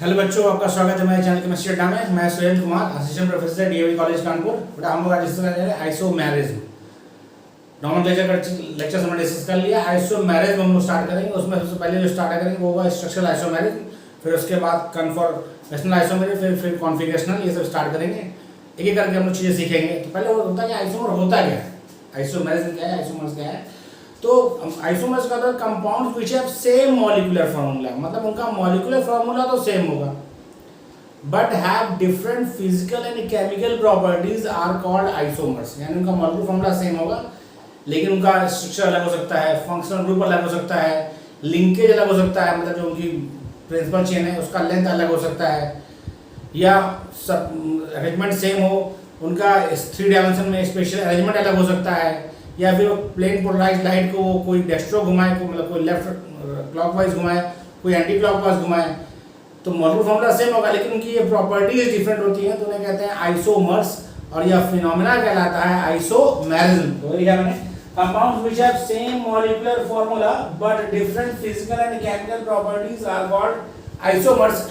Hello बच्चों, आपका स्वागत है मेरे चैनल केमिस्ट्री अड्डा में। मैं Surendra Kumar, assistant professor DAV college Kanpur. बेटा हम लोग आज डिस्कस कर रहे हैं आइसोमेरिज्म। नॉमेनक्लेचर का लेक्चर हमने डिस्कस कर लिया। आइसोमेरिज्म हम लोग स्टार्ट करेंगे। उसमें सबसे पहले जो स्टार्ट करेंगे वो होगा स्ट्रक्चरल आइसोमेरिज्म, फिर उसके बाद कन्फॉर्मेशनल आइसोमेरिज्म, फिर कॉन्फिगरेशनल, ये सब स्टार्ट करेंगे। एक एक करके हम लोग चीज़ें सीखेंगे। तो पहले वो होता है कि आइसोमर होता क्या है, आइसोमेरिज्म क्या है, आइसोमर्स क्या है। तो आइसोमर्स का तो compounds which have same molecular formula, मतलब उनका मॉलिक्यूलर फार्मूला तो सेम होगा but have different physical and chemical properties are called isomers। यानी उनका मॉलिक्यूलर फार्मूला सेम होगा लेकिन उनका स्ट्रक्चर अलग हो सकता है, फंक्शनल ग्रुप अलग हो सकता है, लिंकेज अलग हो सकता है, मतलब जो उनकी प्रिंसिपल चेन है उसका लेंथ अलग हो सकता है, या सब अरेंजमेंट सेम हो, उनका 3 डायमेंशन में स्पेशल अरेंजमेंट अलग हो सकता है, या फिर वो प्लेन पोलराइज्ड लाइट को कोई डेस्ट्रो घुमाए, को मतलब कोई लेफ्ट क्लॉकवाइज घुमाए, कोई एंटी क्लॉकवाइज घुमाए, तो मॉलिक्यूलर फार्मूला सेम होगा लेकिन उनकी ये प्रॉपर्टीज डिफरेंट होती हैं, तो उन्हें कहते हैं आइसोमर्स। और यह फिनोमेना कहलाता है आइसोमेरिज्म। तो ये मैंने compounds which have same molecular formula but different physical and chemical properties are called isomers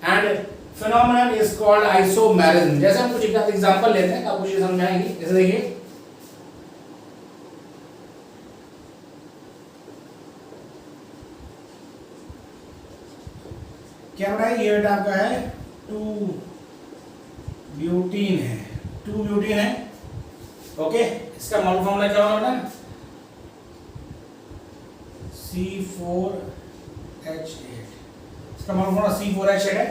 and phenomenon is called isomerism. जैसे हम कुछ एग्जांपल लेते हैं, आपको चीजें समझ आएंगी। जैसे देखिए, क्या हो रहा है, ये बेटा आपका है 2 ब्यूटीन है, 2 ब्यूटीन है। ओके, इसका मॉलिक्यूलर फार्मूला क्या होगा बेटा, C4H8। इसका मॉलिक्यूलर फार्मूला C4H8 है।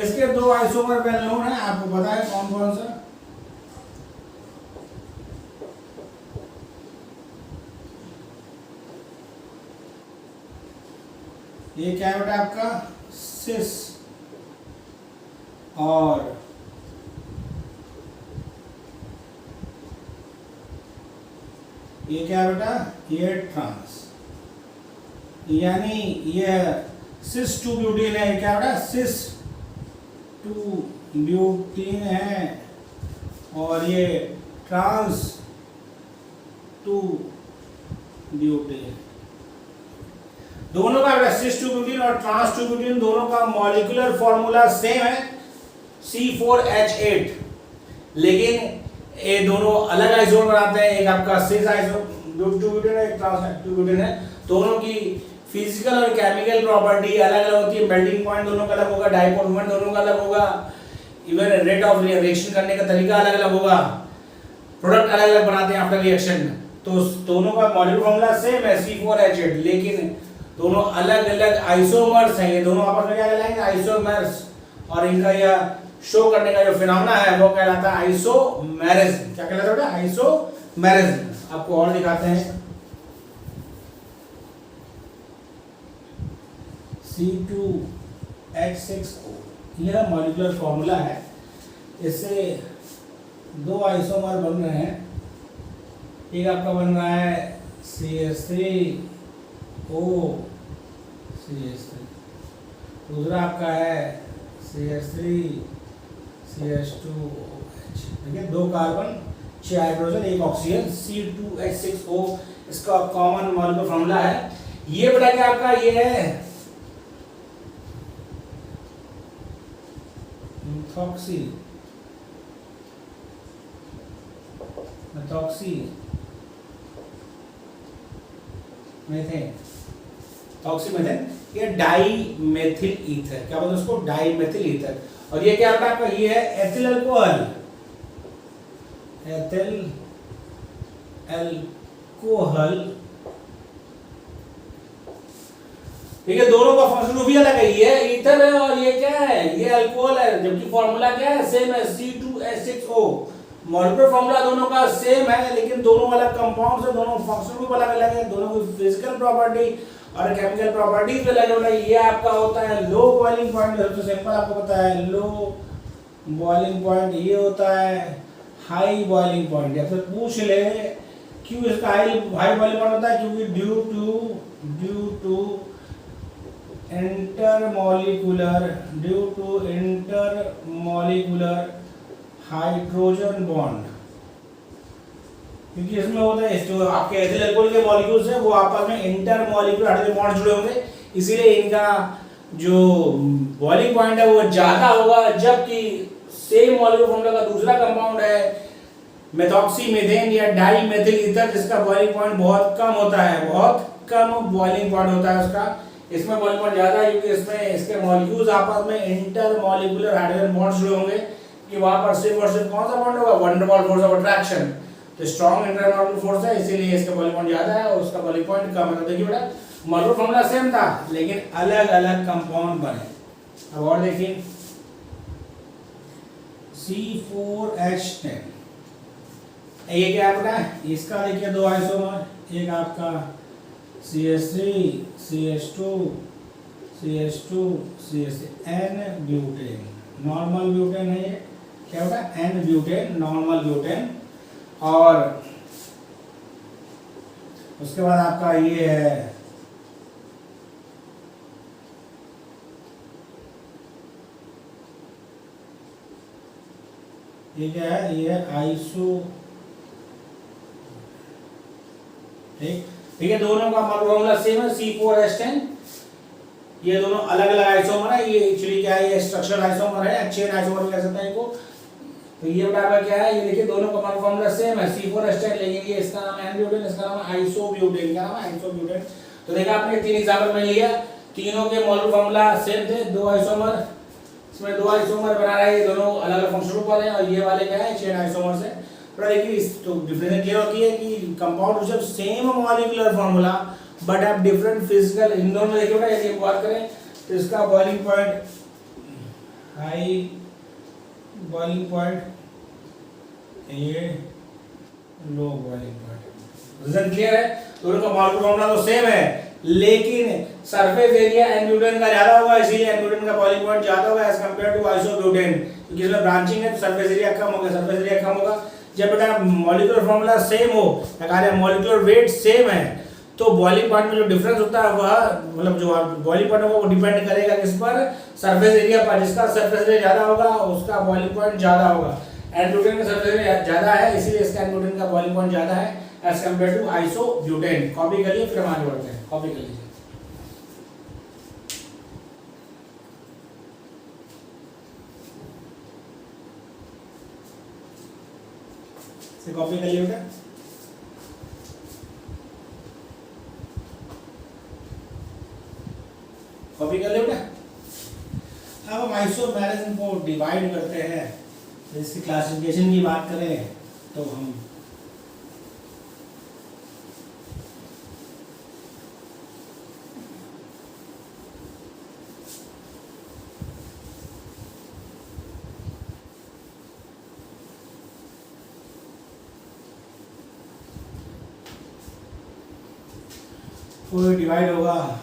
इसके 2 आइसोमर वेल नोन है, आपको पता है कौन कौन सा। ये क्या है बेटा आपका सिस, और ये क्या है बेटा, ये ट्रांस। यानी ये सिस 2 ब्यूटीन है, क्या बेटा सिस 2 ब्यूटीन है, और ये ट्रांस 2 ब्यूटीन। दोनों का सिस 2 ब्यूटीन और ट्रांस 2 ब्यूटीन दोनों का मॉलिक्यूलर फार्मूला सेम है C4H8, लेकिन ये दोनों अलग आइसोमर बनाते हैं। एक आपका सिस आइसोमर 2 ब्यूटीन है, एक ट्रांस 2 ब्यूटीन है। दोनों की फिजिकल और केमिकल प्रॉपर्टी अलग अलग होती है। मेल्टिंग पॉइंट दोनों का अलग होगा, डाइपोल मोमेंट दोनों का अलग होगा, इवन रेट ऑफ रिएक्शन करने का तरीका अलग अलग होगा, प्रोडक्ट अलग अलग बनाते हैं आफ्टर रिएक्शन। तो दोनों का मॉलिक्यूलर फार्मूला सेम है C4H8, लेकिन दोनों अलग अलग आइसोमर्स हैं। ये दोनों आपस में क्या कहलाएंगे, आइसोमर्स। और इनका यह शो करने का जो फिनोमेना है वो कहलाता है आइसोमेरिज्म। क्या कहलाता है बेटा, आइसोमेरिज्म। आपको और दिखाते हैं, C2H6O यह मॉलिक्यूलर फार्मूला है। इससे 2 आइसोमर बन रहे हैं। एक आपका बन रहा है CH3O CH3, दूसरा आपका है CH3 CH2OH। ठीक है, 2 कार्बन 6 हाइड्रोजन 1 ऑक्सीजन, C2H6O इसका कॉमन मॉलिक्यूलर फार्मूला है। ये बेटा क्या आपका, ये है मेथॉक्सी मेथेन, ऑक्सीमेथेन। ये डाईमेथिल ईथर, क्या बोलते हैं उसको, डाईमेथिल ईथर। और ये क्या होता है आपका, ये है एथिल अल्कोहल, एथिल अल्कोहल। ठीक है, दोनों का फंक्शन भी अलग है, ये ईथर है और ये क्या है, ये अल्कोहल है, जबकि फॉर्मूला क्या है, सेम है C2H6O। मॉलिक्यूलर फार्मूला दोनों का सेम है लेकिन दोनों अलग कंपाउंड्स हैं, दोनों फंक्शन भी अलग अलग है, दोनों की फिजिकल प्रॉपर्टी और केमिकल प्रॉपर्टीज भी अलग अलग है। ये आपका होता है लो बॉइलिंग पॉइंट, सबसे सिंपल आपको पता है लो बॉइलिंग पॉइंट। ये होता है हाई बॉइलिंग पॉइंट। या फिर पूछ ले क्यों इसका हाई बॉइलिंग पॉइंट होता है, क्योंकि due to intermolecular hydrogen bond, क्योंकि इसमें होता है जो आपके एथिल अल्कोहल के मॉलिक्यूल्स हैं वो आपस में इंटरमॉलिक्यूलर हाइड्रोजन बॉन्ड जुड़े होंगे, इसीलिए इनका जो बॉइलिंग पॉइंट है वो ज्यादा होगा, जबकि सेम मॉलिक्यूलर फॉर्मूला का दूसरा कंपाउंड है मेथॉक्सी मीथेन या डाई मेथिल ईथर, जिसका बॉइलिंग पॉइंट बहुत कम होता है, बहुत कम बॉइलिंग पॉइंट होता है उसका। इसमें बॉइलिंग पॉइंट ज्यादा है क्योंकि इसमें इसके मॉलिक्यूल्स आपस में इंटर मॉलिक्यूलर हाइड्रोजन बॉन्ड्स जुड़े होंगे, कि वहां पर सिर्फ और सिर्फ कौन सा बॉन्ड होगा, one die force of attraction. तो स्ट्रॉन्ग इंटरमॉलिक्यूलर फोर्स है, इसीलिए इसका बॉइलिंग पॉइंट ज्यादा है और उसका बॉइलिंग पॉइंट कम है। तो देखिए बेटा मॉलिक्यूलर फॉर्मूला सेम था लेकिन अलग अलग कंपाउंड बने। अब और देखिए C4H10, ये क्या है बेटा, इसका देखिए दो आइसोमर, एक आपका CH3 CH2 CH2 CH3 N butane, normal butane है ये, क्या बेटा N ब्यूटेन, नॉर्मल ब्यूटेन। और उसके बाद आपका ये है ये क्या है, ये आइसो, ठीक है, दोनों का फॉर्मूला सेम है C4H10। ये दोनों अलग अलग आइसोमर है, ये एक्चुअली क्या है, ये स्ट्रक्चरल आइसोमर है, चेन आइसोमर कह सकते हैं इनको। तो ये बराबर क्या है, ये देखिए दोनों का फॉर्मूला सेम है C4H10, लेकिन ये इसका नाम है N-ब्यूटेन, इसका नाम है आइसोब्यूटेन। क्या नाम है, आइसोब्यूटेन। तो देखा आपने तीन एग्जांपल में लिया, तीनों के मॉलिक्यूलर फॉर्मूला सेम थे, दो आइसोमर, इसमें दो आइसोमर बना रहा है, ये दोनों अलग अलग फंक्शन ग्रुप वाले हैं, और ये वाले क्या है, चेन आइसोमर से। तो देखिए इस तो डिफरेंस क्लियर होती है कि कंपाउंड जब same molecular formula but have different physical, इन दोनों में देखिए यदि हम बात करें तो इसका boiling point high, boiling point ये low boiling point. Reason clear है, दोनों का मॉलिक्यूलर फॉर्मूला तो सेम है लेकिन सरफेस एरिया N-ब्यूटेन का ज्यादा होगा, इसीलिए N-ब्यूटेन का बॉइलिंग पॉइंट ज्यादा होगा एज कंपेयर टू आइसोब्यूटेन, क्योंकि इसमें ब्रांचिंग है तो सरफेस एरिया कम होगा, सरफेस एरिया कम होगा। जब बेटा मॉलिक्यूलर फॉर्मूला सेम हो, अगर मॉलिक्यूलर वेट सेम है, तो बॉइलिंग पॉइंट में जो डिफरेंस होता है वह मतलब जो बॉइलिंग पॉइंट होगा वो डिपेंड करेगा किस पर, सरफेस एरिया पर। जिसका सरफेस एरिया ज्यादा होगा उसका बॉइलिंग पॉइंट ज्यादा होगा। N-ब्यूटेन का सरफेस एरिया ज्यादा है, इसीलिए इसका N-ब्यूटेन का बॉइलिंग पॉइंट ज्यादा है as compare to isobutane. Copy करिए फिर हम आगे बढ़ते हैं, कॉपी कर लीजिए। कॉपी कर लिया बेटा, कॉपी कर लिया बेटा। अब हम आइसोमेरिज्म को डिवाइड करते हैं, तो इसकी क्लासिफिकेशन की बात करें तो हम कोई डिवाइड होगा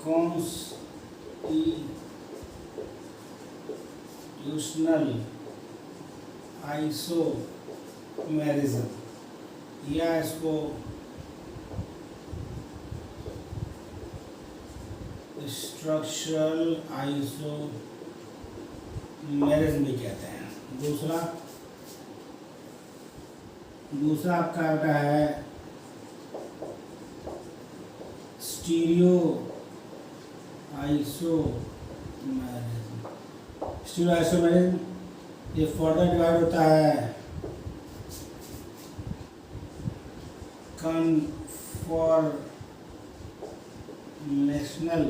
कॉन्स्टिट्यूशनल आइसोमेरिज्म, या इसको स्ट्रक्चरल आइसोमेरिज्म भी कहते हैं। दूसरा आपका आता है स्टीरियो आइसोमेरिज्म। स्टीरियो आइसोमेरिज्म ये फर्दर डिवाइड होता है कन्फॉर्मेशनल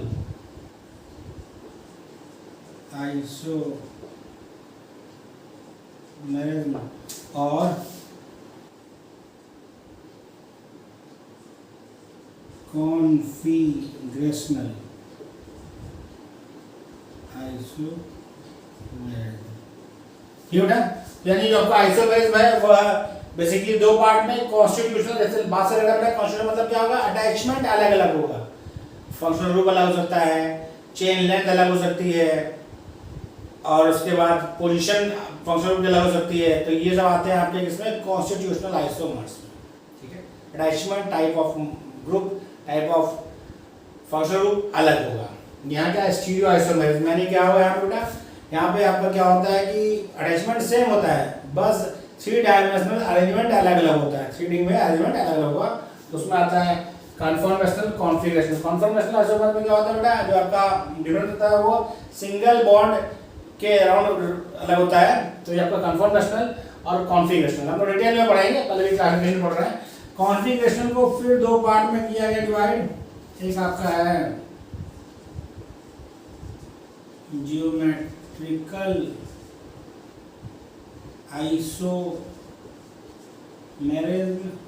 आइसोमेरिज्म और कॉन्फिगरेशनल आइसोमेरिज्म। ठीक है, यानी जो आपका आइसोमेरिज्म है वह बेसिकली दो पार्ट में, कॉन्स्टिट्यूशनल, जैसे बात से लगा कॉन्स्टिट्यूशनल मतलब क्या होगा, अटैचमेंट अलग अलग होगा, फंक्शनल ग्रुप अलग हो सकता है, चेन लेंथ अलग हो सकती है, और उसके बाद पोजीशन फंक्शनल ग्रुप अलग हो सकती है। तो ये सब आते हैं आपके इसमें कॉन्स्टिट्यूशनल आइसोमर्स में। ठीक है, attachment, type of group, type of functional group अलग होगा। यहाँ क्या स्टीरियो आइसोमेरिज्म यानी क्या होगा यहाँ बेटा, यहाँ पे आपका क्या होता है कि अटैचमेंट सेम होता है, बस थ्री डायमेंशनल अरेंजमेंट अलग अलग होता है, 3D में अरेंजमेंट अलग अलग होगा। तो उसमें आता है कन्फॉर्मेशनल कॉन्फिगरेशनल। कन्फॉर्मेशनल आइसोमर में क्या होता है बेटा, जो आपका डिफरेंस होता है वो सिंगल बॉन्ड के अराउंड अलग होता है, तो ये आपका कन्फॉर्मेशनल और कॉन्फिगरेशनल हम लोग डिटेल में पढ़ेंगे, पहले भी क्लास में पढ़ रहे हैं। कॉन्फिगरेशनल को फिर दो पार्ट में किया गया डिवाइड, एक आपका है जियोमेट्रिकल आइसोमेरिज्म,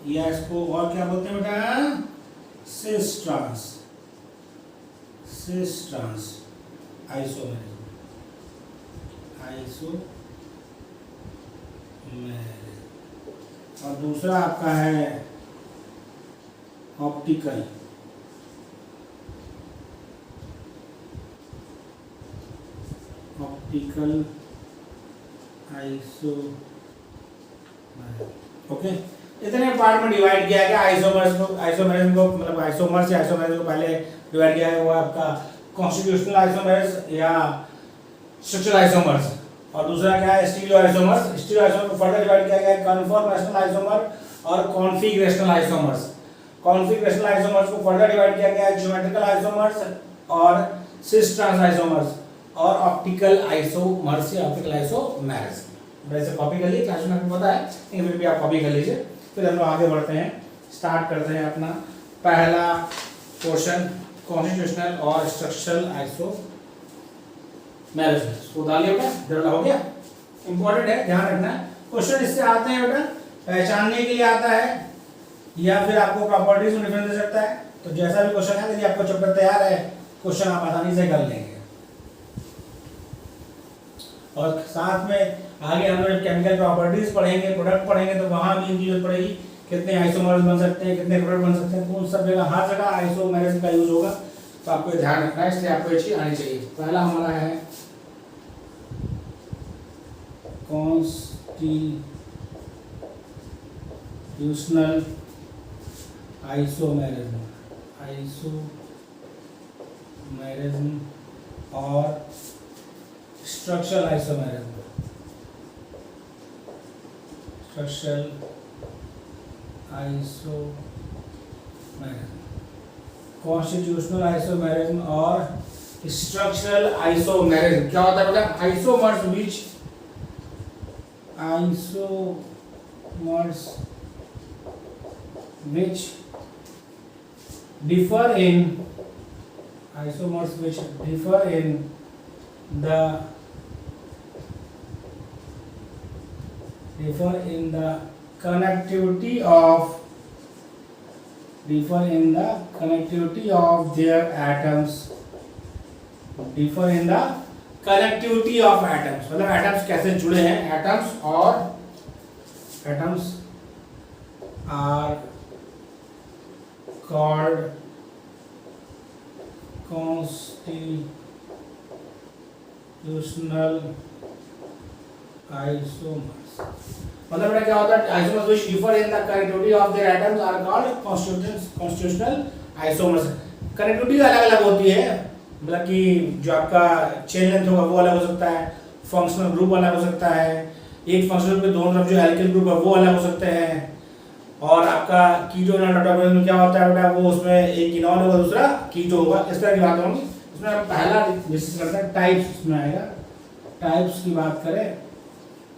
या इसको और क्या बोलते हैं बेटा, सिस ट्रांस आइसोमेरिज्म, और दूसरा आपका है ऑप्टिकल आइसोमेरिज्म। ओके, इतने पार्ट में डिवाइड किया गया आइसोमर्स को, मतलब आइसोमर्स या आइसोमेरिज्म को पहले डिवाइड किया है वो आपका कॉन्स्टिट्यूशनल आइसोमर्स या स्ट्रक्चरल आइसोमर्स, और दूसरा क्या है स्टीरियो आइसोमर्स। स्टीरियो आइसोमर को फर्दर डिवाइड किया गया है कन्फॉर्मेशनल आइसोमर और कॉन्फिगरेशनल आइसोमर्स। कॉन्फिगरेशनल आइसोमर्स को फर्दर डिवाइड किया गया है ज्योमेट्रिकल आइसोमर्स और सिस ट्रांस आइसोमर्स और ऑप्टिकल आइसोमर्स या ऑप्टिकल आइसोमेरिज्म। वैसे कॉपी कर लीजिए, क्लास में आपको पता है, लेकिन फिर भी आप कॉपी कर लीजिए। फिर हम लोग आगे बढ़ते हैं, स्टार्ट करते हैं अपना पहला क्वेश्चन, कॉन्स्टिट्यूशनल और स्ट्रक्चरल आइसोमेरिज्म। तो डालिए बेटा, जल्द हो गया, इंपॉर्टेंट है, ध्यान रखना है। क्वेश्चन इससे आते हैं बेटा पहचानने के लिए आता है, या फिर आपको प्रॉपर्टीज में डिफरेंस दे सकता है। तो जैसा भी क्वेश्चन है, यदि आपको चैप्टर तैयार है, क्वेश्चन आप आसानी से कर लेंगे। और साथ में आगे हम लोग केमिकल प्रॉपर्टीज पढ़ेंगे, प्रोडक्ट पढ़ेंगे, तो वहां भी इनकी जरूरत पड़ेगी, कितने आइसोमर्स बन सकते हैं, कितने प्रोडक्ट बन सकते हैं, कौन सब जगह, हर जगह आइसोमेरिज्म का यूज होगा, तो आपको ध्यान रखना है, इसलिए आपको ये चीज आनी चाहिए। पहला हमारा है कॉन्स्टिट्यूशनल आइसोमेरिज्म और स्ट्रक्चरल आइसोमेरिज्म। कॉन्स्टिट्यूशनल आइसोमेरिज्म और स्ट्रक्चरल आइसोमेरिज्म क्या होता है बेटा, isomers which differ in the connectivity of their atoms, मतलब एटम्स कैसे जुड़े हैं, atoms are called constitutional isomers। मतलब बेटा क्या होता है, isomers which differ in the connectivity of their atoms are called constitutional isomers। Connectivity अलग अलग होती है, मतलब कि जो आपका चेन लेंथ होगा वो अलग हो सकता है, फंक्शनल ग्रुप अलग हो सकता है, एक फंक्शनल ग्रुप के दोनों तरफ जो एल्किल ग्रुप है वो अलग हो सकते हैं, और आपका कीटोन और डायटोन में क्या होता है बेटा, वो उसमें एक इनॉन होगा दूसरा कीटो होगा, इस तरह की बात होगी। इसमें हम पहला डिस्कस करते हैं टाइप्स, इसमें आएगा टाइप्स की बात करें,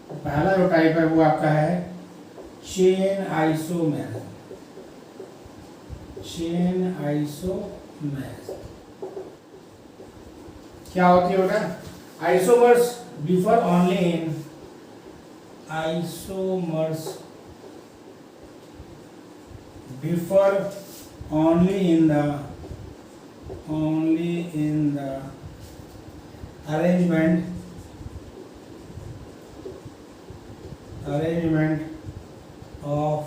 तो पहला जो टाइप है वो आपका है चेन आइसोमेरिज्म। क्या होती है बेटा, isomers differ only in the arrangement of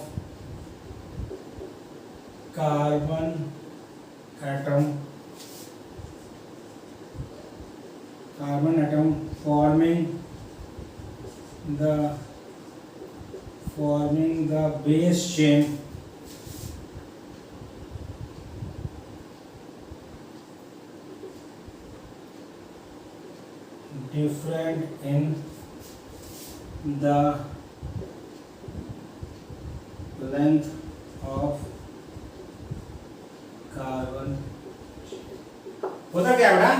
carbon atom forming the base chain different in the length of होता क्या बेटा,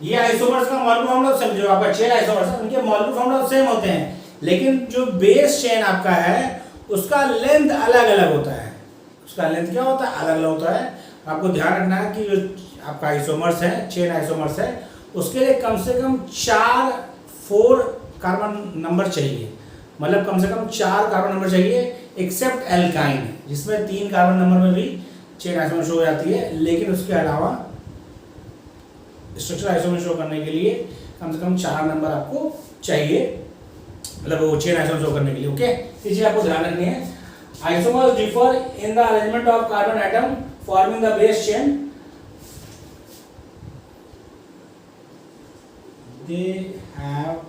ये आइसोमर्स का मॉलिक्यूलर फॉर्मूला सेम, जो आपका चेन आइसोमर्स है उनके मॉलिक्यूलर फॉर्मूला सेम होते हैं, लेकिन जो बेस चेन आपका है उसका लेंथ अलग अलग होता है। उसका लेंथ क्या होता है, अलग अलग होता है। आपको ध्यान रखना है कि जो आपका आइसोमर्स है, चेन आइसोमर्स है, उसके लिए कम से कम 4 कार्बन नंबर चाहिए, मतलब कम से कम 4 कार्बन नंबर चाहिए, एक्सेप्ट एल्काइन जिसमें 3 कार्बन नंबर में भी चेन आइसोमर शो हो जाती है, लेकिन उसके अलावा स्ट्रक्चर आइसोमर शो करने के लिए कम से कम 4 नंबर आपको चाहिए, मतलब वो चेन आइसोमर शो करने के लिए। ओके, ये चीज आपको ध्यान रखनी है। Isomers differ in the arrangement of carbon atom forming the base chain. They have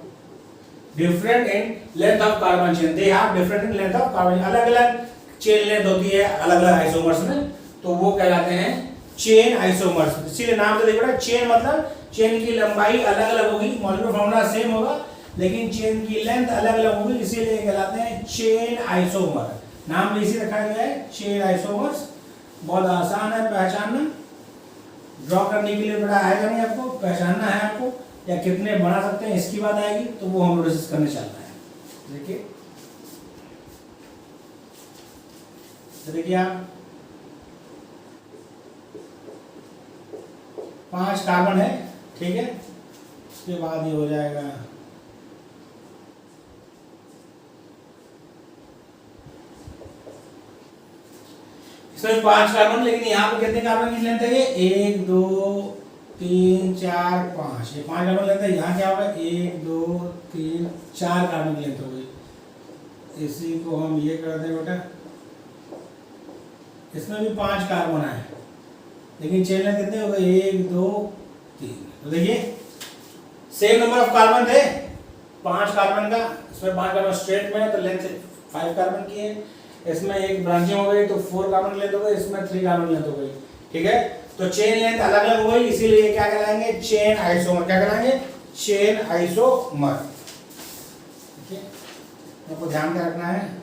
different in length of carbon chain, they have different in length of carbon, अलग अलग चेन लेंथ होती है अलग अलग आइसोमर्स में, तो वो कहलाते हैं चेन आइसोमर्स। इसीलिए नाम से देखो बेटा, चेन मतलब चेन की लंबाई अलग अलग होगी, मॉलिक्यूलर फॉर्मूला सेम होगा, लेकिन चेन की लेंथ अलग अलग होगी, इसीलिए कहलाते हैं चेन आइसोमर। नाम भी इसी रखा गया है, चेन आइसोमर्स। बहुत आसान है पहचानना, ड्रॉ करने के लिए बेटा आएगा नहीं, आपको पहचानना है आपको, या कितने बना सकते हैं इसकी बात आएगी, तो वो हम लोग डिस्कस करने चल रहे हैं। देखिए आप 5 कार्बन है, ठीक है, उसके बाद ये हो जाएगा इसमें 5 कार्बन, लेकिन यहाँ पे कितने कार्बन की लेंथ है, 1 2 3 4 5, ये 5 कार्बन लेंथ है। यहाँ क्या होगा, 1 2 3 4 कार्बन की लेंथ हो गई। इसी को हम ये कर दें बेटा, इसमें भी 5 कार्बन है, लेकिन चेन लेंथ कितने हो गए, 1 2 3। तो देखिए सेम नंबर ऑफ कार्बन थे, 5 कार्बन का, इसमें 5 कार्बन स्ट्रेट में है तो लेंथ 5 कार्बन की है, इसमें एक ब्रांचिंग हो गई तो 4 कार्बन लेंथ हो गई, इसमें 3 कार्बन लेंथ हो गई, ठीक है। तो चेन लेंथ अलग अलग हो गई, इसीलिए क्या कहलाएंगे, चेन आइसोमर। क्या कहलाएंगे, चेन आइसोमर, ठीक है। आपको ध्यान क्या रखना है,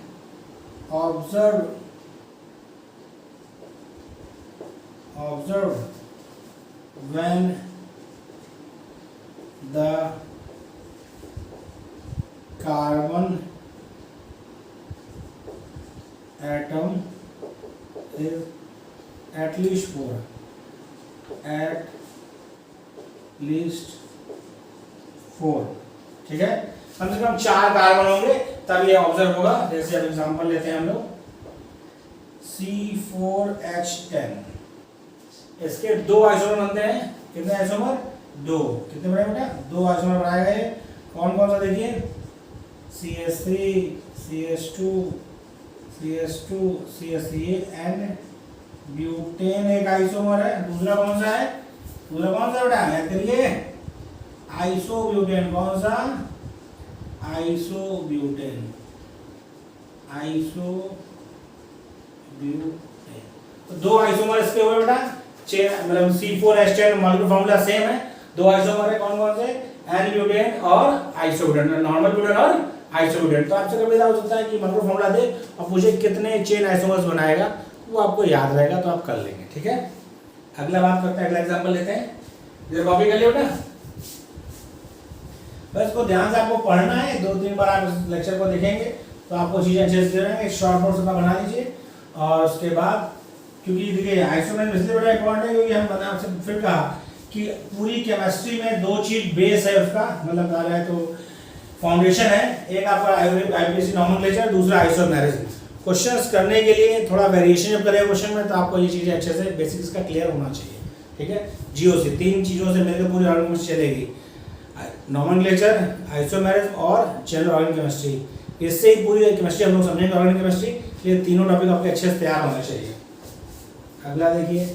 observe when the carbon atom is at least 4, ठीक है। कम से कम 4 कार्बन होंगे तब ये ऑब्जर्व होगा। जैसे अब एग्जांपल लेते हैं हम लोग, C4H10, इसके 2 आइसोमर बनते हैं। कितने आइसोमर, 2। कितने बने बेटा, 2 आइसोमर बनाए गए। कौन कौन सा देखिए, CH3 CH2 CH2 CH3 and butane एक आइसोमर है। दूसरा कौन सा है, दूसरा कौन सा बेटा, याद करिए, आइसोब्यूटेन। कौन सा, आइसोब्यूटेन, आइसोब्यूटेन। तो 2 आइसोमर इसके हुए बेटा, मतलब C4H10 मॉलिक्यूलर फॉर्मूला सेम है, 2 आइसोमर है। कौन कौन से, N-ब्यूटेन और आइसोब्यूटेन, नॉर्मल ब्यूटेन और आइसोब्यूटेन। तो आपसे कभी हो सकता है कि मॉलिक्यूलर फॉर्मूला दे और पूछे कितने चेन आइसोमर्स बनाएगा, वो आपको याद रहेगा तो आप कर लेंगे, ठीक है। अगला बात करते हैं, अगला एग्जांपल लेते हैं। इधर कॉपी कर लियो बेटा, बस को ध्यान से आपको पढ़ना है, 2-3 बार आप इस लेक्चर को देखेंगे तो आपको चीजें अच्छे से रहेंगे। शॉर्ट नोट्स अपना बना लीजिए, और उसके बाद, क्योंकि देखिए आइसोमेर इसलिए बड़ा इंपॉर्टेंट है क्योंकि हम मैंने आपसे फिर कहा कि पूरी केमिस्ट्री में 2 चीज बेस है उसका, मतलब कहा जाए तो फाउंडेशन है। एक आपका आईपीसी नॉमेनक्लेचर, दूसरा आइसोमेरिज्म। क्वेश्चंस करने के लिए थोड़ा वेरिएशन जब करेगा क्वेश्चन में, तो आपको ये चीजें अच्छे से बेसिक्स का क्लियर होना चाहिए, ठीक है। जीओ से 3 चीजों से मिलकर पूरी आर्गुमेंट चलेगी, नॉमेनक्लेचर, आइसोमेरिज्म और जनरल ऑर्गेनिक केमिस्ट्री। इससे ही पूरी केमिस्ट्री हम लोग समझेंगे, ऑर्गेनिक केमिस्ट्री। ये तीनों टॉपिक आपके अच्छे से तैयार होने चाहिए। अगला देखिए,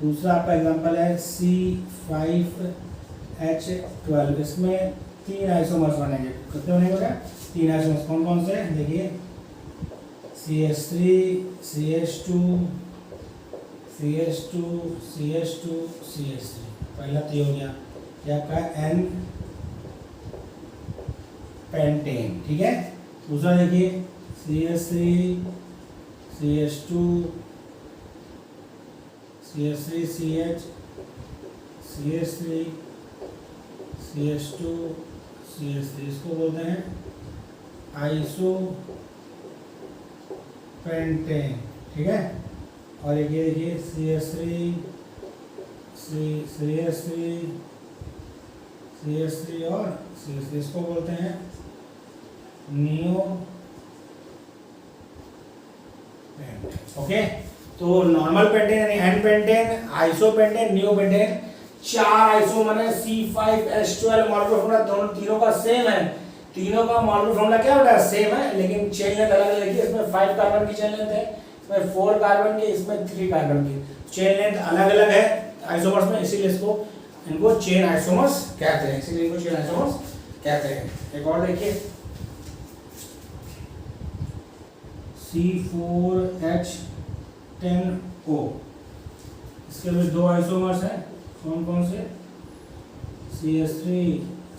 दूसरा आपका एग्जांपल है C5H12। इसमें 3 आइसोमर्स बनेंगे। कितने बनेंगे बेटा, 3 आइसोमर्स। कौन कौन से, देखिए CH3 CH2 CH2 CH2 CH3, पहला तो हो गया। ये आपका N पेंटेन, ठीक है। दूसरा देखिए CH3 CH2 CH3 CH CH3 CH2 CH3, इसको बोलते हैं आइसोपेंटेन, ठीक है। और एक ये देखिए CH3 CH3 और CH3, इसको बोलते हैं नियो पेंटेन, ओके। तो नॉर्मल पेंटेन यानी n pentane, isopentane, neopentane, 4 isomer है। C5H12 मॉलिक्यूलर फॉर्मूला दोनों तीनों का सेम है, तीनों का मॉलिक्यूलर फॉर्मूला क्या होता है, सेम है, लेकिन चेन लेंथ अलग अलग है। इसमें 5 कार्बन की चेन लेंथ है, इसमें 4 कार्बन की, इसमें 3 कार्बन की, चेन लेंथ अलग अलग है आइसोमर्स में, इसीलिए इनको चेन आइसोमर्स कहते हैं, इसीलिए इनको चेन आइसोमर्स कहते हैं। एक और देखिए C4H10O, इसके भी 2 आइसोमर्स हैं, कौन कौन से, CH3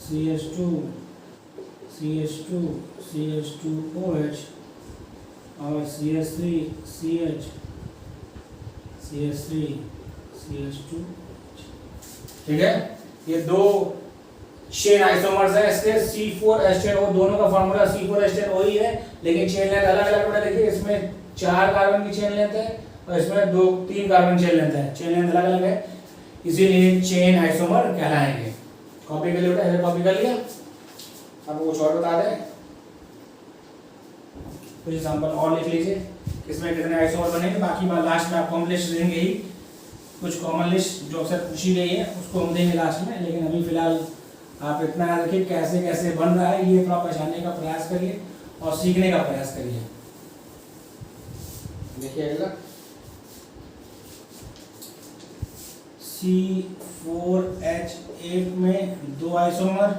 CH2 CH2OH और CH3 CH2, ठीक है। ये 2 चेन आइसोमर्स है इसके C4H10O, दोनों का फार्मूला C4H10O ही है, लेकिन चेन लेंथ अलग अलग है। देखिए इसमें 4 कार्बन की चेन लेंथ है और इसमें 3 कार्बन चेन लेंथ है, चेन लेंथ अलग अलग है, इसीलिए चेन आइसोमर कहलाएंगे। कॉपी कर लिया बेटा, ऐसे कॉपी कर लिया। अब कुछ और बता दें, कुछ एग्जांपल और लिख लीजिए किसमें कितने आइसोमर बनेंगे। बाकी बात लास्ट में आपको हम लिस्ट देंगे ही, कुछ कॉमन लिस्ट जो अक्सर पूछी गई है उसको हम देंगे लास्ट में, लेकिन अभी फिलहाल आप इतना याद रखिए कैसे कैसे बन रहा है, ये थोड़ा पहचानने का प्रयास करिए और सीखने का प्रयास करिए। देखिए अगला C4H8 में 2 आइसोमर,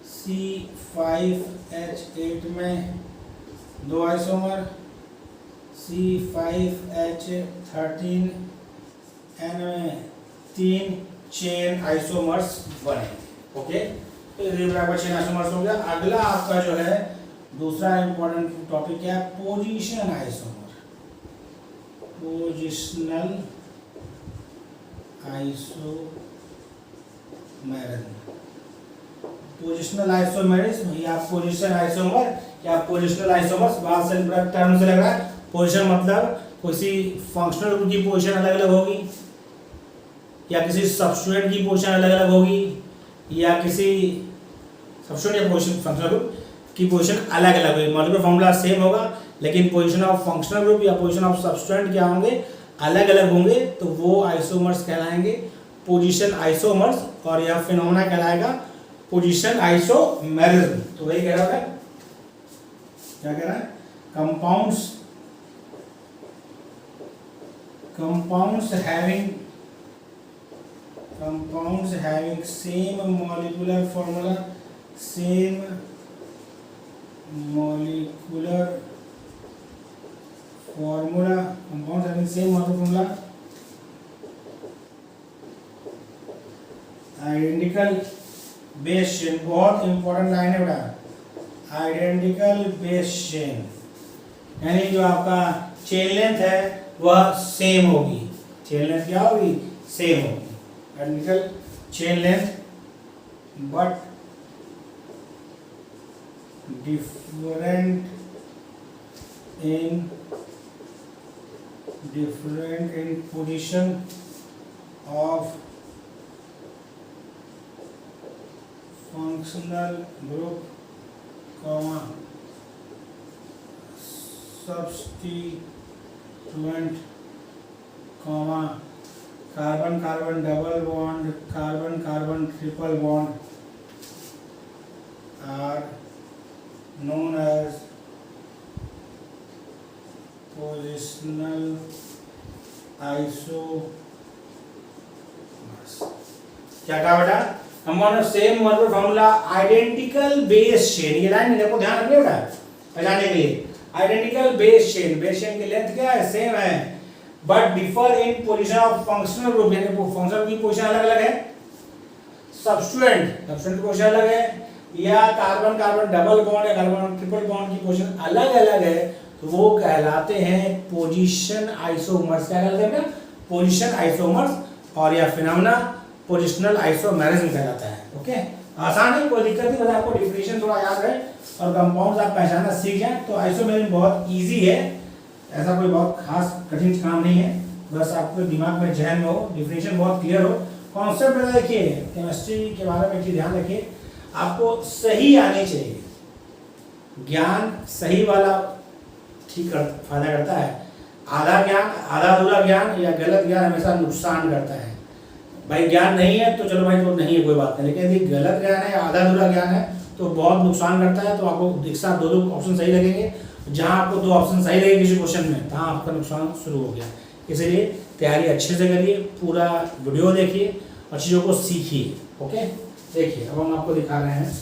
C5H8 में 2 आइसोमर, C5H13N में 3 चेन आइसोमर्स बने, ओके। तो ये बराबर चेन आइसोमर्स हो गया। अगला आपका जो है दूसरा इंपॉर्टेंट टॉपिक क्या है, position isomer, positional isomerism. Positional isomerism या पोजीशन आइसोमर या पोजिशनल आइसोमर्स, बात से टर्म से लग रहा है। पोजीशन मतलब किसी फंक्शनल ग्रुप की पोजीशन अलग अलग होगी, या किसी सब्स्टिट्यूएंट की पोजीशन अलग अलग होगी, या किसी सब्स्टिट्यूएंट या पोजीशन फंक्शनल ग्रुप की पोजीशन अलग अलग होगी। मॉलिक्यूलर फॉर्मूला सेम होगा, लेकिन पोजीशन ऑफ फंक्शनल ग्रुप या पोजीशन ऑफ सब्स्टिट्यूएंट क्या होंगे, अलग अलग होंगे, तो वो आइसोमर्स कहलाएंगे पोजीशन आइसोमर्स, और यह फिनोमेना कहलाएगा पोजीशन आइसोमेरिज्म। तो वही कह रहा है, क्या कह रहा है, compounds having same molecular formula, compounds having same molecular formula, identical base chain, बहुत इंपॉर्टेंट लाइन है बेटा, आइडेंटिकल बेस चेन, यानी जो आपका चेन लेंथ है वह सेम होगी, चेन लेंथ क्या होगी, सेम होगी, identical chain length but different in position of functional group, substituent, carbon carbon double bond, carbon carbon triple bond are known as positional isomers। क्या कहा बेटा, compound of same molecular formula, identical base chain, ये line देखो ध्यान रखिए बेटा पहचानने के लिए, आइडेंटिकल बेस चेन की लेंथ क्या है, सेम है, but differ in position of functional group, यानी फंक्शनल की पोजीशन अलग अलग है, सब्स्टिट्यूएंट की पोजीशन अलग है, या कार्बन कार्बन डबल बॉन्ड या कार्बन ट्रिपल बॉन्ड की पोजीशन अलग अलग है, तो वो कहलाते हैं पोजीशन आइसोमर्स। क्या कहलाते हैं, पोजीशन आइसोमर्स। और यह फिनोमेना पोजिशनल आइसोमेरिज्म कहलाता है। ओके, आसान है, कोई दिक्कत नहीं, बस आपको डिफिनेशन थोड़ा याद है और कंपाउंड्स आप पहचानना सीख जाए तो आइसोमेरिज्म बहुत इजी है, ऐसा कोई बहुत खास कठिन काम नहीं है, बस आपके दिमाग में जहन में हो, डिफिनेशन बहुत क्लियर हो। कॉन्सेप्ट में देखिए, केमिस्ट्री के बारे में एक चीज ध्यान रखिए, आपको सही आनी चाहिए, ज्ञान सही वाला ठीक फायदा करता है, आधा ज्ञान आधा अधूरा ज्ञान या गलत ज्ञान हमेशा नुकसान करता है। भाई ज्ञान नहीं है तो चलो भाई तो नहीं है कोई बात नहीं, लेकिन यदि गलत ज्ञान है या आधा अधूरा ज्ञान है तो बहुत नुकसान करता है। तो आपको एक साथ दो ऑप्शन सही लगेंगे, जहां आपको दो ऑप्शन सही लगे किसी क्वेश्चन में तहां आपका नुकसान शुरू हो गया। इसलिए तैयारी अच्छे से करिए, पूरा वीडियो देखिए और चीज़ों को सीखिए। ओके, देखिए अब हम आपको दिखा रहे हैं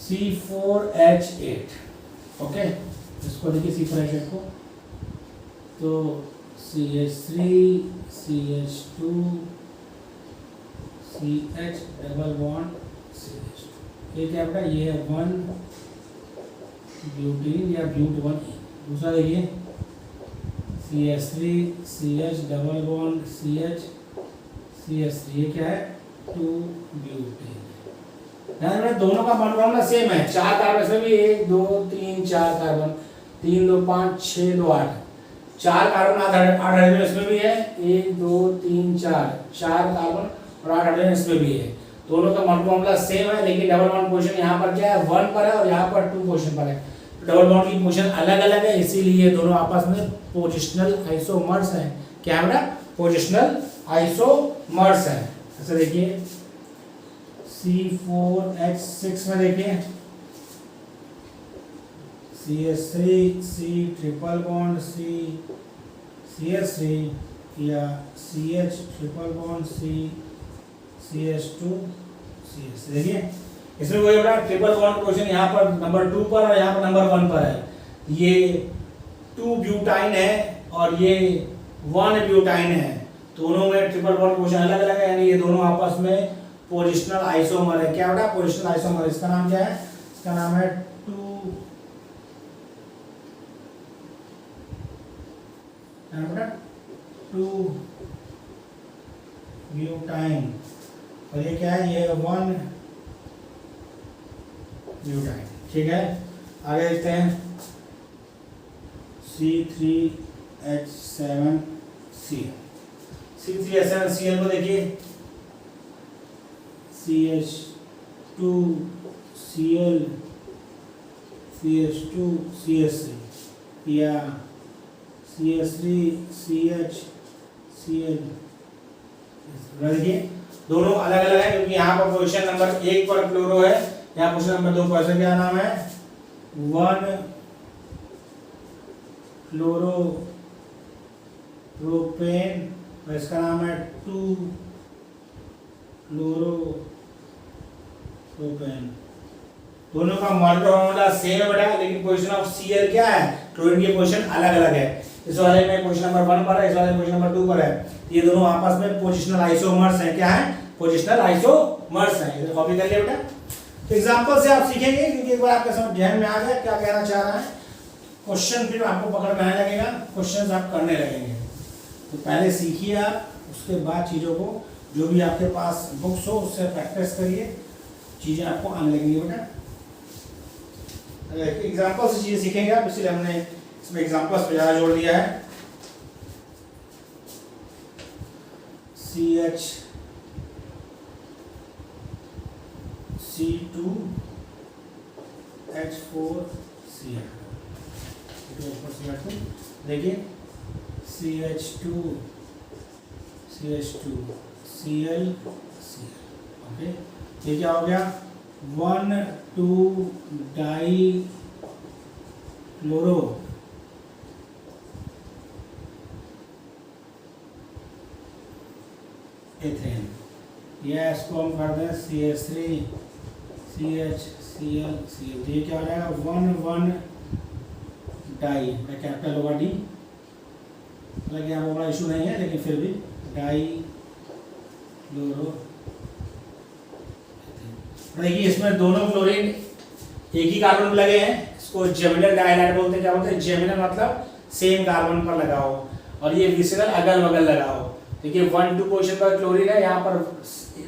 C4H8। ओके, इसको देखिए C4H8 को, तो CH3 CH2 CH double bond CH2, ये क्या बेटा, ये है 1 ब्यूटीन या ब्यूट 1। दूसरा देखिए CH3 CH double bond CH CH3, ये क्या है 2 ब्यूटीन। दोनों का बॉन्ड फॉर्मूला सेम है, 4 कार्बन इसमें भी 1 2 3 4 कार्बन, 3 2 5 6 2 8, 4 कार्बन 8 हाइड्रोजन इसमें भी है, 1 2 3 4 कार्बन और 8 हाइड्रोजन इसमें भी है। दोनों का बॉन्ड फॉर्मूला सेम है, लेकिन डबल बॉन्ड पोजीशन यहाँ पर क्या है 1 पर है और यहाँ पर 2 पोजीशन पर है। डबल बॉन्ड की पोजीशन अलग अलग है, इसीलिए दोनों आपस में पोजिशनल आइसोमर्स हैं। क्या है बेटा, पोजिशनल आइसोमर्स हैं। ऐसे देखिए C4H6 में देखिए CH3 C triple bond C CH3 या CH triple bond C CH2 CH। देखिए इसमें वही बड़ा ट्रिपल बॉन्ड पोजीशन यहाँ पर नंबर 2 पर और यहाँ पर नंबर 1 पर है। ये 2 ब्यूटाइन है और ये 1 ब्यूटाइन है, दोनों में ट्रिपल बॉन्ड पोजीशन अलग अलग है, यानी ये दोनों आपस में पोजिशनल आइसोमर है। क्या बेटा, पोजिशनल आइसोमर। इसका नाम क्या है, इसका नाम है 2 ब्यूटाइन और ये क्या है, ये 1 ब्यूटाइन। ठीक है, आगे देखते हैं C3H7Cl को देखिए CH2Cl CH2CH3 या CH3CHCl। देखिए दोनों अलग अलग है, क्योंकि यहाँ पर पोजीशन नंबर 1 पर क्लोरो है, यहाँ पोजीशन नंबर 2 पर। क्या नाम है, 1 क्लोरो प्रोपेन और इसका नाम है 2 क्लोरो प्रोपेन। दोनों का मॉलिक्यूलर फॉर्मूला सेम है बेटा, लेकिन पोजीशन ऑफ Cl क्या है, क्लोरीन की पोजीशन अलग अलग है। इस वाले में पोजीशन नंबर 1 पर है, इस वाले में पोजीशन नंबर 2 पर है। ये दोनों आपस में पोजिशनल आइसोमर्स हैं। क्या है, पोजिशनल आइसोमर्स हैं। इधर कॉपी कर लिया बेटा। तो एग्जांपल से आप सीखेंगे, क्योंकि एक बार आपके समझ ध्यान में आ गया क्या कहना चाह रहा है, क्वेश्चन फिर आपको पकड़ में आने लगेगा, क्वेश्चन आप करने लगेंगे। तो पहले सीखिए आप, उसके बाद चीज़ों को जो भी आपके पास बुक्स हो उससे प्रैक्टिस करिए, चीज़ें आपको आने लगेंगी बेटा। एग्जाम्पल से चीज़ें सीखेंगे आप, इसलिए हमने इसमें एग्जाम्पल्स पे ज़्यादा जोड़ दिया है। CH C2H4Cl, देखिए CH2Cl। ओके, ये क्या हो गया, 1,2 डाई क्लोरो एथेन। या इसको हम कर दें CH3 CHCl। ये क्या हो जाएगा, 1,1 डाई, कैपिटल होगा डी, हालांकि यहाँ पर बड़ा इशू नहीं है, लेकिन फिर भी डाई क्लोरो। देखिए इसमें दोनों क्लोरीन एक ही कार्बन पर लगे हैं, इसको जेमिनल डाइहाइड बोलते हैं। क्या बोलते हैं, जेमिनल मतलब सेम कार्बन पर लगाओ, और ये विसिनल अगल बगल लगाओ। देखिए 1-2 पोजीशन पर क्लोरीन है, यहाँ पर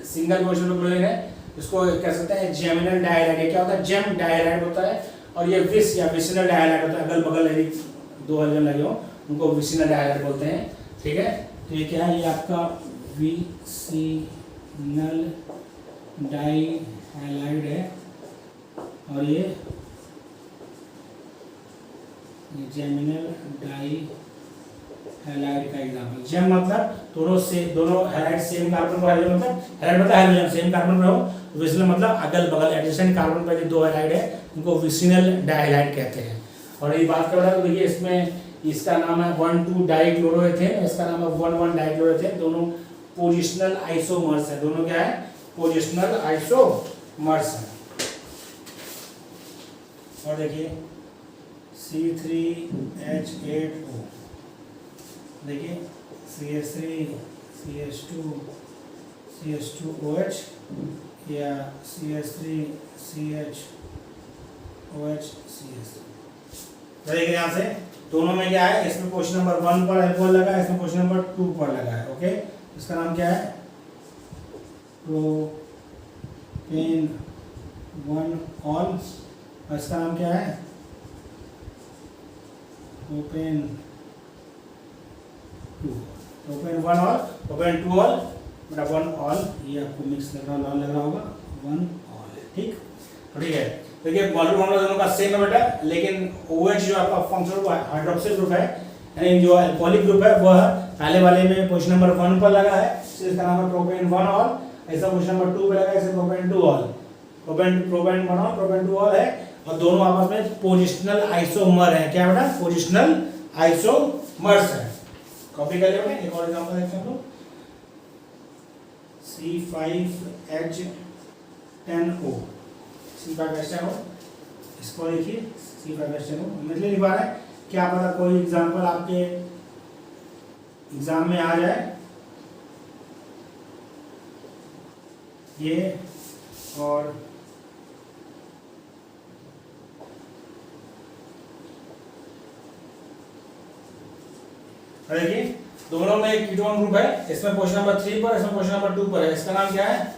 सिंगल पोजीशन पर क्लोरीन है, इसको कह सकते हैं जेमिनल डाइहाइलाइड। ये क्या होता है? जेम डाइहाइलाइड होता है। और ये विस या विसिनल डाइहाइलाइड होता है, अगल बगल यदि दो हलजन लगे हो उनको विसिनल डाइहाइलाइड बोलते हैं। ठीक है, तो ये क्या है? ये आपका विसिनल डाइहाइलाइड है और ये जेमिनल डाइहाइलाइड का एग्जांपल। जेम मतलब दोनों हैलाइड सेम कार्बन पर है, मतलब हैलाइड मतलब हाइड्रोजन सेम कार्बन पर हो। विसिनल मतलब अगल बगल एडजेसेंट कार्बन पर जो दो हैलाइड है उनको विसिनल डाइहाइलाइड कहते हैं। और ये बात कर रहा है तो देखिए इसमें इसका नाम है 1,2 डाइक्लोरोएथेन, इसका नाम है 1,1 डाइक्लोरोएथेन। दोनों पोजिशनल आइसोमर्स है। दोनों क्या है? पोजिशनल आइसोमर्स है। और देखिए C3H8O, देखिए CH3 CH2 CH2OH या CH3 CHOH CH3। देखिए यहाँ से दोनों में क्या है? इसमें क्वेश्चन नंबर 1 पर अल्कोहल लगा है, इसमें क्वेश्चन नंबर 2 पर लगा है। ओके, इसका नाम क्या है? Propane 1 all. और इसका नाम क्या है? Propane 2। Propane 1 all, propane 2 all, मतलब 1 ऑल। ये आपको मिक्स लग रहा होगा, 1 ऑल है। ठीक है। देखिए मॉलिक्यूलर फॉर्मूला दोनों का सेम है बेटा, लेकिन OH जो आपका फंक्शनल हाइड्रोक्सिल ग्रुप है, यानी जो अल्कोहलिक ग्रुप है, वह पहले वाले में पोजीशन नंबर 1 पर लगा है, इसका नाम है प्रोपेन 1 ऑल। ऐसा पोजीशन नंबर 2 पे लगा है, इसे propane 2 all. Propane 1 all, propane 2 all है। और दोनों आपस में पोजिशनल आइसोमर है। क्या बेटा? पोजिशनल आइसोमर्स है। कॉपी कर लिया। एक और एग्जांपल देखते हैं हम लोग। C5H10O, C5H10O, इसको देखिए C5H10O मतलब लिखवा रहे हैं। क्या पता कोई एग्जांपल आपके एग्जाम में आ जाए। ये और देखिए दोनों में एक कीटोन ग्रुप है, इसमें पोजीशन नंबर 3 पर, इसमें पोजीशन नंबर 2 पर है। इसका नाम क्या है?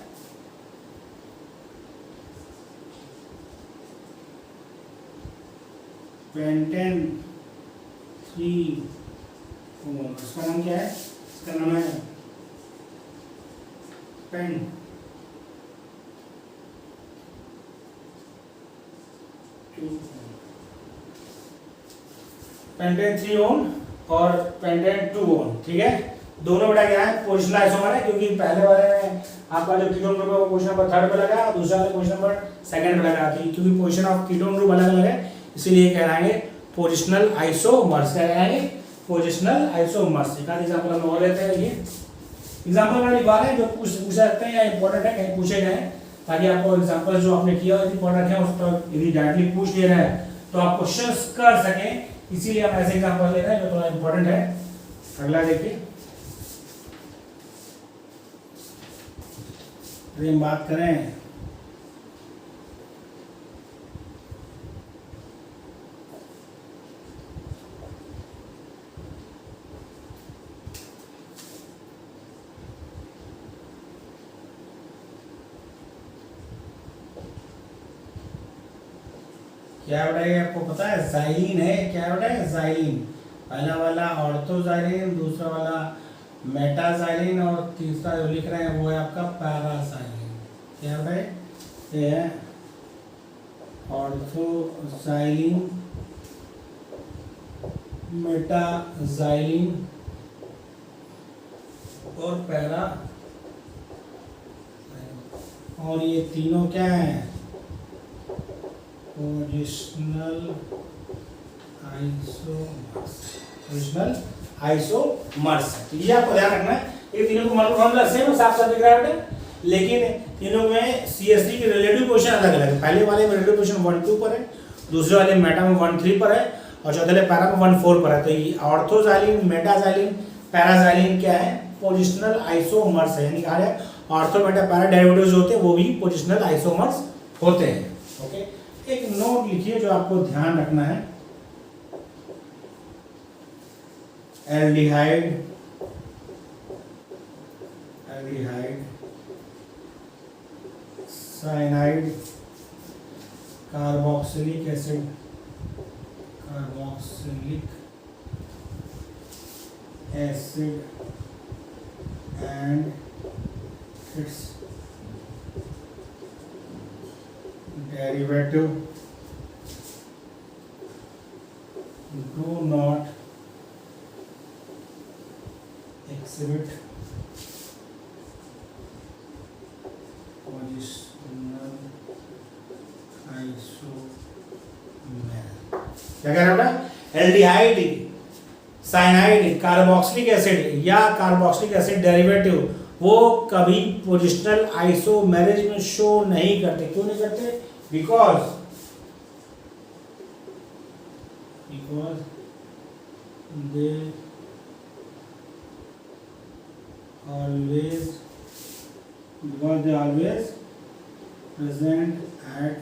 पेंटेन 3। इसका नाम क्या है? इसका नाम है पेंटेन 3 ओन और पेंटेन 2 ओन। ठीक है, दोनों बेटा क्या है? पोजिशनल आइसोमर है, क्योंकि पहले वाले में आपका जो कीटोन ग्रुप है वो पोजीशन नंबर 3 पे लगा और दूसरा वाले पोजीशन नंबर 2 पे लगा। क्योंकि पोजीशन ऑफ कीटोन ग्रुप अलग अलग है, इसीलिए कहलाएंगे पोजिशनल आइसोमर्स। क्या कहलाएंगे? Positional isomers. एक आध एग्जांपल हम और लेते हैं। ये एग्जांपल में लिखवा रहे हैं जो पूछ सकते हैं या इंपॉर्टेंट है, कहीं पूछे गए, ताकि आपको एग्जांपल जो आपने किया इंपॉर्टेंट है, उस पर यदि डायरेक्टली पूछ ले रहे हैं तो आप क्वेश्चन कर सकें, इसीलिए हम ऐसे एग्जांपल ले रहे हैं जो थोड़ा इंपॉर्टेंट है। अगला देखिए, यदि हम बात करें क्या बताइए, आपको पता है ज़ाइलिन है। क्या बताइए? ज़ाइलिन। पहला वाला ऑर्थोज़ाइलिन, दूसरा वाला मेटाज़ाइलिन और तीसरा जो लिख रहे हैं वो है आपका पैराज़ाइलिन। क्या बताइए? ये है ऑर्थोज़ाइलिन, मेटाज़ाइलिन और पैरा, और ये तीनों क्या है? Positional isomers. तो ये आपको ध्यान रखना है, ये तीनों को मॉलिक्यूलर फॉर्मूला सेम साफ साफ दिख रहा है, लेकिन तीनों में CH3 की रिलेटिव पोजीशन अलग अलग है। पहले वाले में रिलेटिव पोजीशन 1-2 पर है, दूसरे वाले मेटा में 1-3 पर है और चौथे वाले पैरा में 1-4 पर है। तो ये ऑर्थोज़ाइलिन, मेटाज़ाइलिन, पैराज़ाइलिन क्या है? पोजिशनल आइसोमर्स है। यानी कहा जाए ऑर्थो मेटा पैरा डेरिवेटिव्स होते हैं वो भी पोजिशनल आइसोमर्स होते हैं। ओके, एक नोट लिखिए जो आपको ध्यान रखना है। Aldehyde aldehyde cyanide carboxylic acid and its derivative do not exhibit positional isomer। क्या कह रहा है? एल्डिहाइड साइनाइड कार्बोक्सिलिक एसिड या कार्बोक्सिलिक एसिड डेरिवेटिव वो कभी पोजिशनल आइसोमेरिज में शो नहीं करते। क्यों नहीं करते? Because they always present at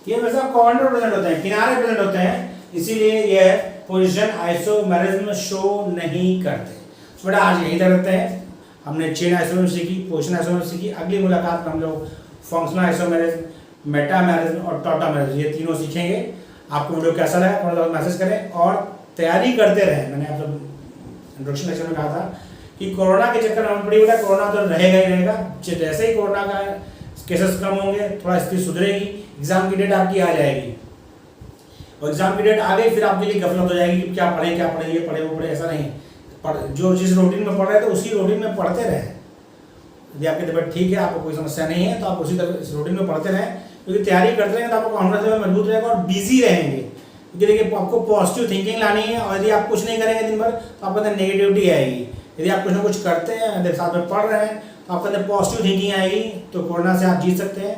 ये हमेशा कॉर्नर प्रेजेंट होते हैं, किनारे प्रेजेंट होते हैं, इसीलिए ये पोजीशन आइसोमेरिज्म में शो नहीं करते। तो बेटा आज यही तक रखते हैं। हमने चेन आइसोमेरिज्म सीखी, पोजीशन आइसोमेरिज्म सीखी। अगली मुलाकात में हम लोग फंक्शनल आइसोमेरिज्म, मेटामेरिज्म और टॉटामेरिज्म ये तीनों सीखेंगे। आपको वीडियो कैसा लगा थोड़ा मैसेज करें और तैयारी करते रहें। मैंने आप सब इंट्रोडक्शन लेक्चर में कहा था कि कोरोना के चक्कर में पड़ी बेटा, कोरोना तो रहेगा ही रहेगा। जैसे ही कोरोना का केसेस कम होंगे, थोड़ा स्थिति सुधरेगी, एग्जाम की डेट आपकी आ जाएगी और एग्जाम की डेट आ गई फिर आपके लिए गफलत हो जाएगी कि क्या पढ़े, ये पढ़े वो पढ़े। ऐसा नहीं, जो जिस रूटीन में पढ़ रहे थे उसी रूटीन में पढ़ते रहें। यदि आपकी तबीयत ठीक है, आपको कोई समस्या नहीं है, तो आप उसी तरह रूटीन में पढ़ते रहें, क्योंकि तैयारी करते रहेंगे तो आपको कॉन्फिडेंस लेवल मजबूत रहेगा और बिजी रहेंगे। क्योंकि देखिए आपको पॉजिटिव थिंकिंग लानी है और यदि आप कुछ नहीं करेंगे दिन भर तो आपके अंदर नेगेटिविटी आएगी। यदि आप कुछ ना कुछ करते हैं, यदि साथ में पढ़ रहे हैं तो आपके अंदर पॉजिटिव थिंकिंग आएगी, तो कोरोना से आप जीत सकते हैं।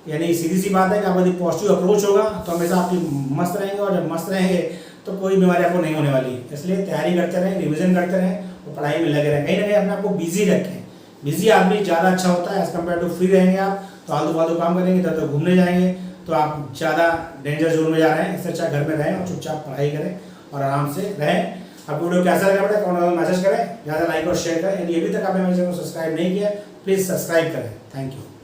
यानी सीधी सी बात है कि आपका यदि पॉजिटिव अप्रोच होगा तो हमेशा आपकी मस्त रहेंगे, और जब मस्त रहेंगे तो कोई बीमारी आपको नहीं होने वाली। इसलिए तैयारी करते रहें, रिविजन करते रहें और पढ़ाई में लगे रहें। कहीं ना कहीं अपने आपको बिजी रखें। बिजी आदमी ज़्यादा अच्छा होता है एज कम्पेयर टू फ्री रहेंगे आप तो फालतू काम करेंगे, इधर उधर घूमने जाएंगे तो आप ज़्यादा डेंजर जोन में जा रहे हैं। इससे अच्छा घर में रहें और चुपचाप पढ़ाई करें और आराम से रहें। आपको वीडियो कैसा लगा बेटा कमेंट में मैसेज करें, ज़्यादा लाइक और शेयर करें। यदि अभी तक आपने मेरे चैनल को सब्सक्राइब नहीं किया प्लीज़ सब्सक्राइब करें। Thank you.